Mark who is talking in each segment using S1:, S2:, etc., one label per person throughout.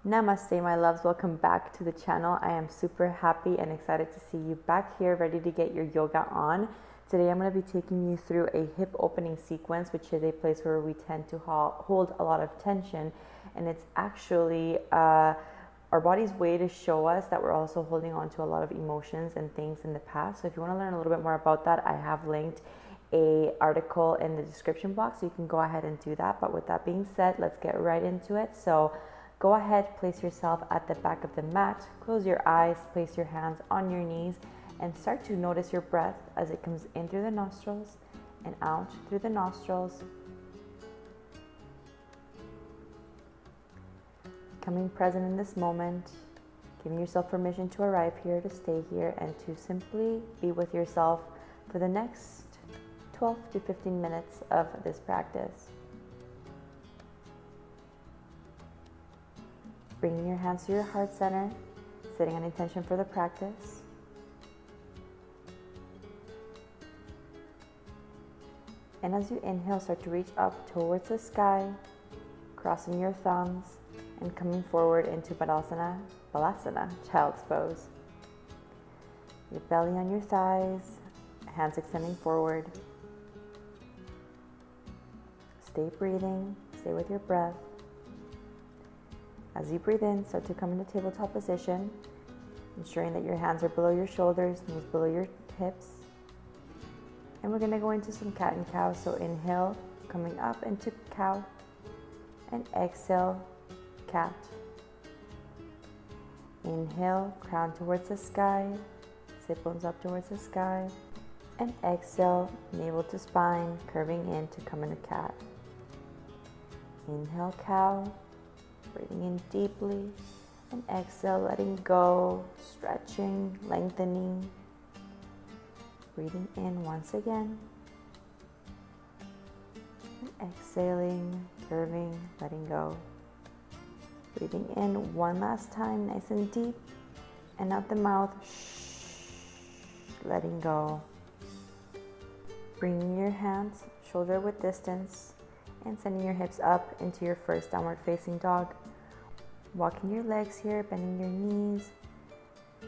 S1: Namaste, my loves. Welcome back to the channel. I am super happy and excited to see you back here, ready to get your yoga on. Today I'm going to be taking you through a hip opening sequence, which is a place where we tend to hold a lot of tension, and it's actually our body's way to show us that we're also holding on to a lot of emotions and things in the past. So if you want to learn a little bit more about that, I have linked an article in the description box, so you can go ahead and do that. But with that being said, let's get right into it. So go ahead, place yourself at the back of the mat, close your eyes, place your hands on your knees, and start to notice your breath as it comes in through the nostrils and out through the nostrils. Becoming present in this moment, giving yourself permission to arrive here, to stay here, and to simply be with yourself for the next 12 to 15 minutes of this practice. Bringing your hands to your heart center, setting an intention for the practice. And as you inhale, start to reach up towards the sky, crossing your thumbs and coming forward into Balasana, child's pose. Your belly on your thighs, hands extending forward. Stay breathing, stay with your breath. As you breathe in, start to come into tabletop position, ensuring that your hands are below your shoulders, knees below your hips. And we're going to go into some cat and cow. So inhale, coming up into cow, and exhale, cat. Inhale, crown towards the sky, sit bones up towards the sky, and exhale, navel to spine, curving in to come into cat. Inhale, cow. Breathing in deeply, and exhale, letting go, stretching, lengthening. Breathing in once again, and exhaling, curving, letting go. Breathing in one last time, nice and deep, and out the mouth, letting go. Bringing your hands shoulder width distance, and sending your hips up into your first downward facing dog. Walking your legs here, bending your knees,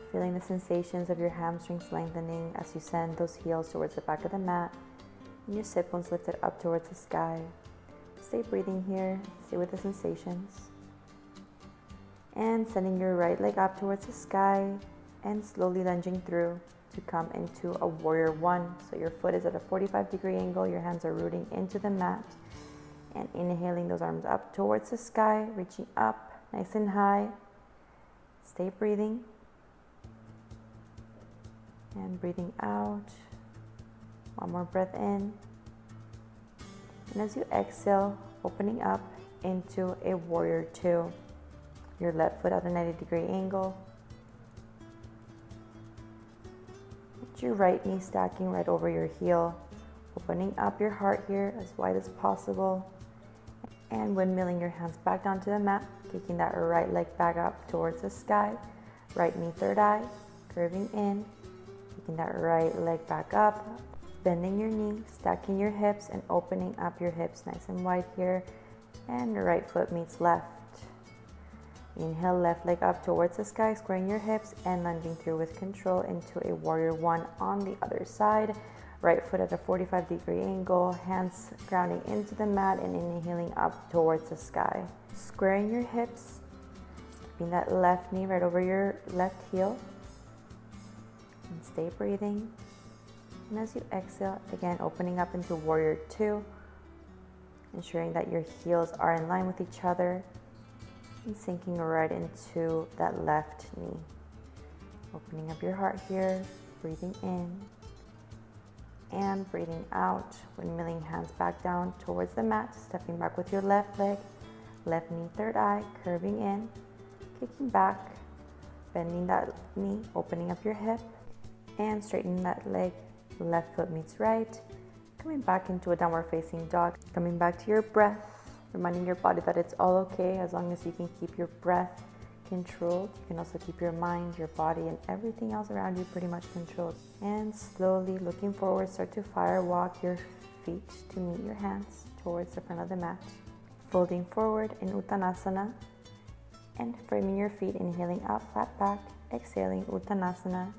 S1: feeling the sensations of your hamstrings lengthening as you send those heels towards the back of the mat, and your sit bones lifted up towards the sky. Stay breathing here, stay with the sensations. And sending your right leg up towards the sky and slowly lunging through to come into a warrior one. So your foot is at a 45-degree angle, your hands are rooting into the mat. And inhaling those arms up towards the sky, reaching up nice and high. Stay breathing. And breathing out. One more breath in. And as you exhale, opening up into a warrior two. Your left foot at a 90-degree angle. With your right knee stacking right over your heel. Opening up your heart here as wide as possible. And windmilling your hands back down to the mat, kicking that right leg back up towards the sky. Right knee, third eye, curving in, kicking that right leg back up, bending your knee, stacking your hips, and opening up your hips nice and wide here. And the right foot meets left. Inhale, left leg up towards the sky, squaring your hips and lunging through with control into a warrior one on the other side. Right foot at a 45-degree angle, hands grounding into the mat and inhaling up towards the sky. Squaring your hips, keeping that left knee right over your left heel. And stay breathing. And as you exhale, again opening up into warrior two, ensuring that your heels are in line with each other and sinking right into that left knee. Opening up your heart here, breathing in. And breathing out, windmilling hands back down towards the mat, stepping back with your left leg, left knee, third eye, curving in, kicking back, bending that knee, opening up your hip, and straightening that leg, left foot meets right, coming back into a downward facing dog, coming back to your breath, reminding your body that it's all okay as long as you can keep your breath controlled. You can also keep your mind, your body, and everything else around you pretty much controlled. And slowly looking forward, start to fire walk your feet to meet your hands towards the front of the mat. Folding forward in Uttanasana, And framing your feet, inhaling up, flat back, exhaling Uttanasana,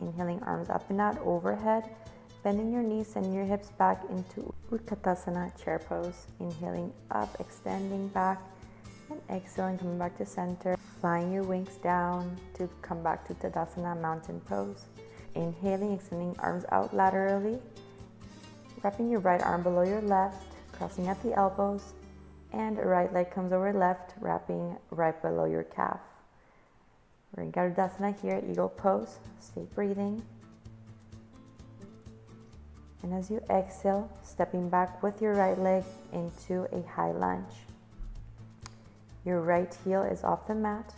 S1: inhaling arms up and out overhead, bending your knees, sending your hips back into Utkatasana, chair pose, inhaling up, extending back, and exhaling, coming back to center, flying your wings down to come back to Tadasana, mountain pose. Inhaling, extending arms out laterally, wrapping your right arm below your left, crossing at the elbows, and right leg comes over left, wrapping right below your calf. We're in Garudasana here, eagle pose. Stay breathing. And as you exhale, stepping back with your right leg into a high lunge. Your right heel is off the mat.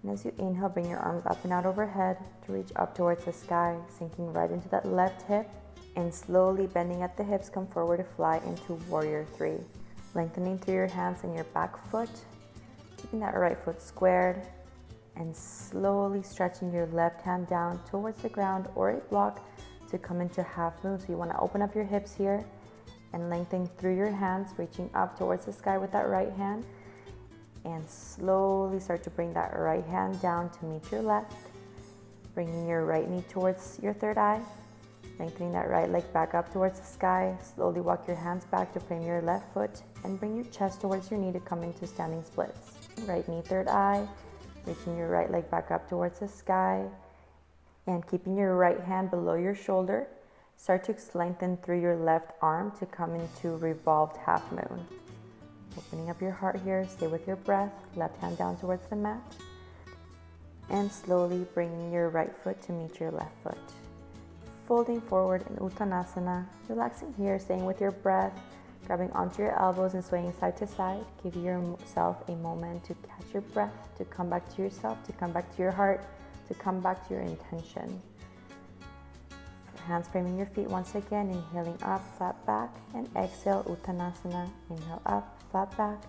S1: And as you inhale, bring your arms up and out overhead to reach up towards the sky, sinking right into that left hip. And slowly bending at the hips, come forward to fly into Warrior 3. Lengthening through your hands and your back foot, keeping that right foot squared, and slowly stretching your left hand down towards the ground or a block to come into half moon. So you want to open up your hips here and lengthen through your hands, reaching up towards the sky with that right hand, and slowly start to bring that right hand down to meet your left, bringing your right knee towards your third eye. Lengthening that right leg back up towards the sky. Slowly walk your hands back to frame your left foot and bring your chest towards your knee to come into standing splits. Right knee, third eye, reaching your right leg back up towards the sky and keeping your right hand below your shoulder. Start to lengthen through your left arm to come into revolved half moon. Opening up your heart here, stay with your breath, left hand down towards the mat, and slowly bringing your right foot to meet your left foot. Folding forward in Uttanasana, relaxing here, staying with your breath, grabbing onto your elbows and swaying side to side. Give yourself a moment to catch your breath, to come back to yourself, to come back to your heart, to come back to your intention. Hands framing your feet once again, inhaling up, flat back, and exhale Uttanasana. Inhale up, flat back,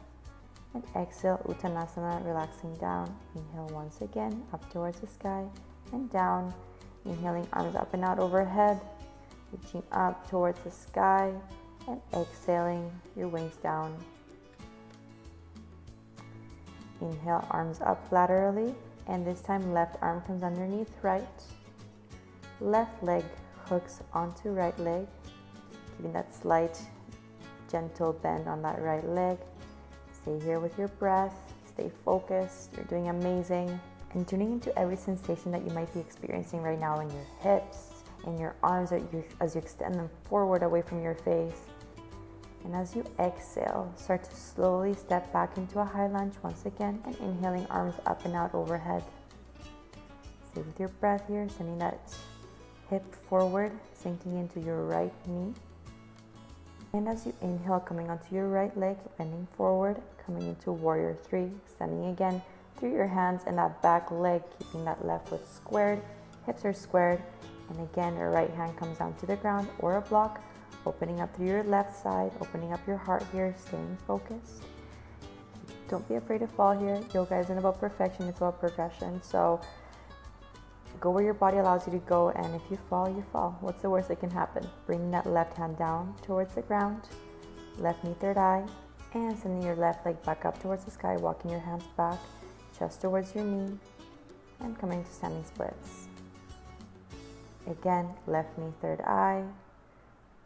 S1: and exhale Uttanasana, relaxing down. Inhale once again, up towards the sky, and down. Inhaling arms up and out overhead, reaching up towards the sky, and exhaling your wings down. Inhale, arms up laterally, and this time left arm comes underneath right. Left leg hooks onto right leg, keeping that slight gentle bend on that right leg. Stay here with your breath, stay focused, you're doing amazing. And tuning into every sensation that you might be experiencing right now in your hips and your arms as you extend them forward away from your face. And as you exhale, start to slowly step back into a high lunge once again, and inhaling arms up and out overhead. Stay with your breath here, sending that hip forward, sinking into your right knee. And as you inhale, coming onto your right leg, bending forward, coming into Warrior 3, extending again through your hands and that back leg, keeping that left foot squared, hips are squared, and again your right hand comes down to the ground or a block, opening up through your left side, opening up your heart here, staying focused. Don't be afraid to fall here. Yoga isn't about perfection, it's about progression. So go where your body allows you to go, and if you fall, you fall. What's the worst that can happen? Bringing that left hand down towards the ground, left knee, third eye, and sending your left leg back up towards the sky, walking your hands back, chest towards your knee, and coming to standing splits. Again, left knee, third eye,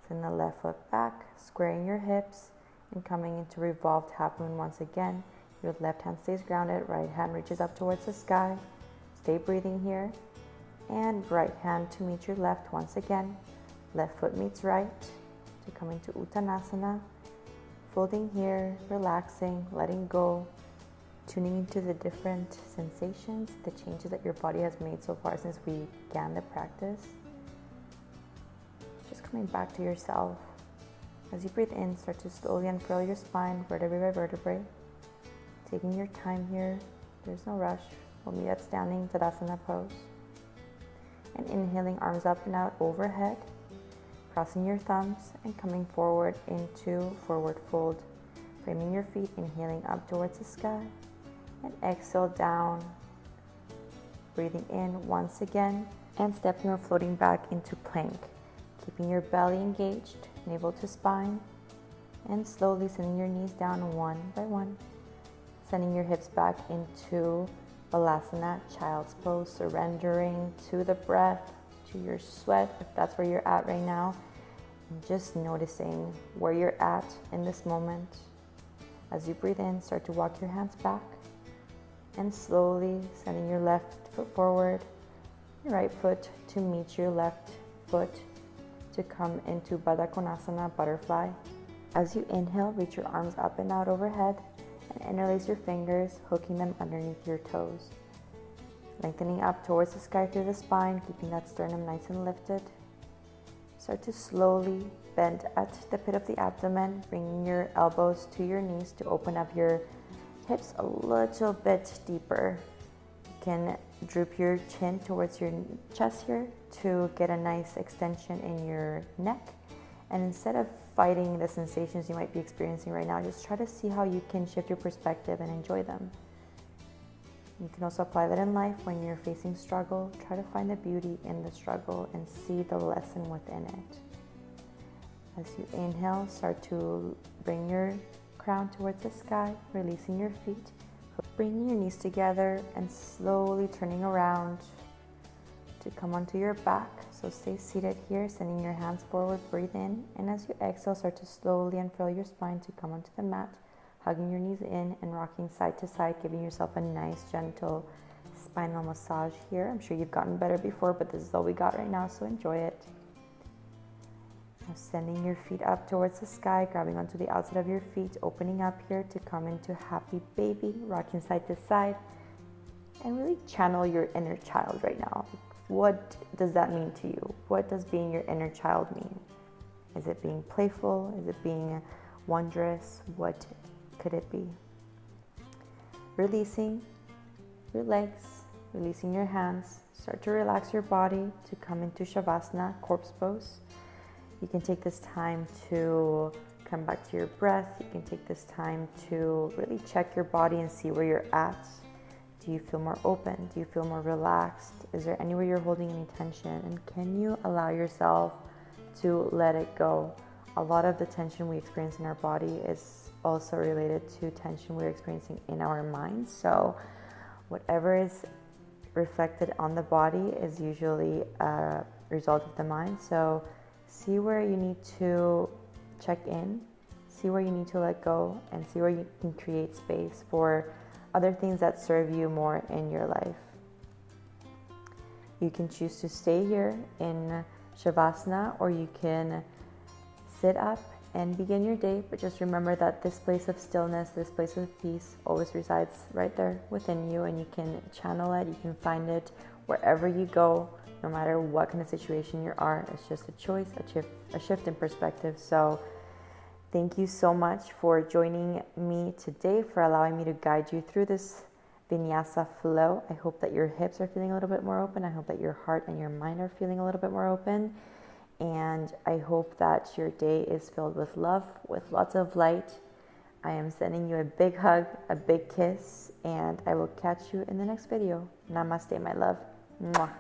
S1: send the left foot back, squaring your hips, and coming into revolved half moon once again. Your left hand stays grounded, right hand reaches up towards the sky. Stay breathing here, and right hand to meet your left once again. Left foot meets right to come into Uttanasana. Folding here, relaxing, letting go, tuning into the different sensations, the changes that your body has made so far since we began the practice. Just coming back to yourself. As you breathe in, start to slowly unfurl your spine, vertebrae by vertebrae. Taking your time here, there's no rush. We'll meet at standing Tadasana pose. And inhaling, arms up and out overhead, crossing your thumbs and coming forward into forward fold. Framing your feet, inhaling up towards the sky, and exhale down. Breathing in once again, and stepping or floating back into plank. Keeping your belly engaged, navel to spine, and slowly sending your knees down one by one. Sending your hips back into Balasana, child's pose, surrendering to the breath, to your sweat, if that's where you're at right now. And just noticing where you're at in this moment. As you breathe in, start to walk your hands back. And slowly sending your left foot forward, your right foot to meet your left foot to come into Baddha Konasana, butterfly. As you inhale, reach your arms up and out overhead and interlace your fingers, hooking them underneath your toes. Lengthening up towards the sky through the spine, keeping that sternum nice and lifted. Start to slowly bend at the pit of the abdomen, bringing your elbows to your knees to open up your hips a little bit deeper. You can droop your chin towards your chest here to get a nice extension in your neck. And instead of fighting the sensations you might be experiencing right now, just try to see how you can shift your perspective and enjoy them. You can also apply that in life when you're facing struggle. Try to find the beauty in the struggle and see the lesson within it. As you inhale, start to bring your crown towards the sky, releasing your feet, bringing your knees together and slowly turning around to come onto your back. So stay seated here, sending your hands forward, breathe in, and as you exhale, start to slowly unfurl your spine to come onto the mat, hugging your knees in and rocking side to side, giving yourself a nice gentle spinal massage here. I'm sure you've gotten better before, but this is all we got right now, so enjoy it. Now sending your feet up towards the sky, grabbing onto the outside of your feet, opening up here to come into happy baby, rocking side to side, and really channel your inner child right now. What does that mean to you? What does being your inner child mean? Is it being playful? Is it being wondrous? What could it be? Releasing your legs, releasing your hands. Start to relax your body to come into Shavasana, corpse pose. You can take this time to come back to your breath. You can take this time to really check your body and see where you're at. Do you feel more open? Do you feel more relaxed? Is there anywhere you're holding any tension? And can you allow yourself to let it go? A lot of the tension we experience in our body is also related to tension we're experiencing in our minds. So whatever is reflected on the body is usually a result of the mind. So see where you need to check in, see where you need to let go, and see where you can create space for other things that serve you more in your life. You can choose to stay here in Shavasana, or you can sit up and begin your day, but just remember that this place of stillness, this place of peace always resides right there within you, and you can channel it, you can find it wherever you go, no matter what kind of situation you are. It's just a choice, a shift in perspective. So thank you so much for joining me today, for allowing me to guide you through this Vinyasa flow. I hope that your hips are feeling a little bit more open. I hope that your heart and your mind are feeling a little bit more open. And I hope that your day is filled with love, with lots of light. I am sending you a big hug, a big kiss, and I will catch you in the next video. Namaste, my love. Mwah.